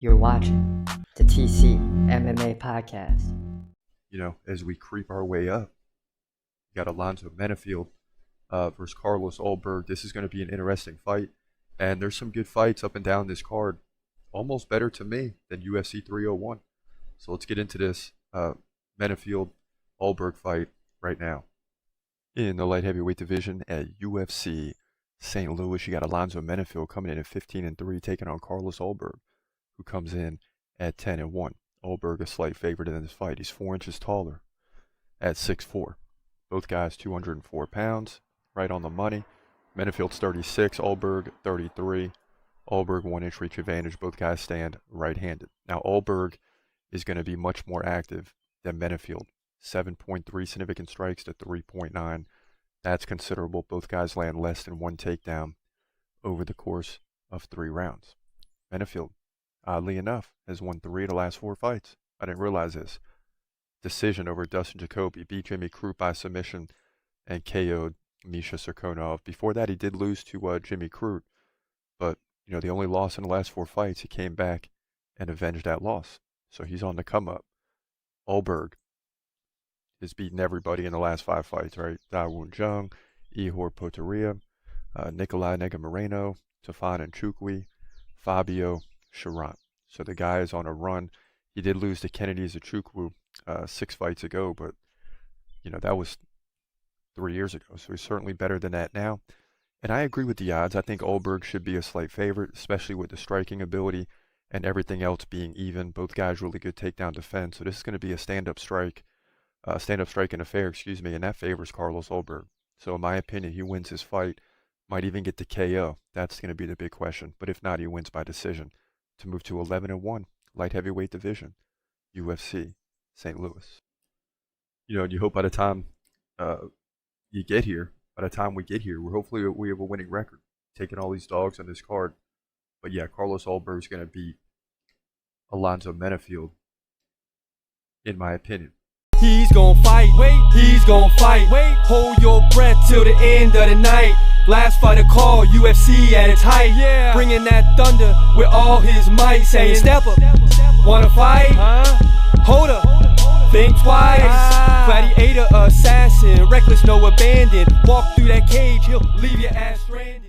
You're watching the TC MMA podcast. You know, as we creep our way up, you got Alonzo Menifield versus Carlos Ulberg. This is going to be an interesting fight, and there's some good fights up and down this card. Almost better to me than UFC 301. So let's get into this Menifield-Ulberg fight right now. In the light heavyweight division at UFC St. Louis, you got Alonzo Menifield coming in at 15-3, taking on Carlos Ulberg, who comes in at 10-1. Ulberg a slight favorite in this fight. He's 4 inches taller at 6'4". Both guys 204 pounds, right on the money. Menifield's 36, Ulberg 33. Ulberg 1 inch reach advantage. Both guys stand right-handed. Now Ulberg is going to be much more active than Menifield. 7.3 significant strikes to 3.9. That's considerable. Both guys land less than 1 takedown over the course of 3 rounds. Menifield, oddly enough, has won 3 of the last 4 fights. I didn't realize this. Decision over Dustin Jacoby, beat Jimmy Crute by submission, and KO'd Misha Cirkunov. Before that, he did lose to Jimmy Crute, but you know, the only loss in the last 4 fights, he came back and avenged that loss. So he's on the come up. Ulberg has beaten everybody in the last 5 fights, right? Dawoon Jung, Ihor Potieria, Nikolai Negumereanu, Tafan Nchukwi, Fabio Cherant. So the guy is on a run. He did lose to Kennedy Nzechukwu 6 fights ago, but you know, that was 3 years ago. So he's certainly better than that now. And I agree with the odds. I think Ulberg should be a slight favorite, especially with the striking ability and everything else being even. Both guys really good takedown defense. So this is going to be a stand-up striking affair, and that favors Carlos Ulberg. So in my opinion, he wins his fight, might even get the KO. That's going to be the big question. But if not, he wins by decision to move to 11-1, light heavyweight division, UFC St. Louis. You know, and you hope by the time you get here, by the time we get here, hopefully we have a winning record, taking all these dogs on this card. But yeah, Carlos Ulberg is going to beat Alonzo Menifield, in my opinion. He's gon' fight, he's gon' fight. Hold your breath till the end of the night. Last fighter call, UFC at its height. Yeah. Bringing that thunder with all his might. Saying, step up, wanna fight? Hold up, think twice. Gladiator, assassin, reckless, no abandon. Walk through that cage, he'll leave your ass stranded.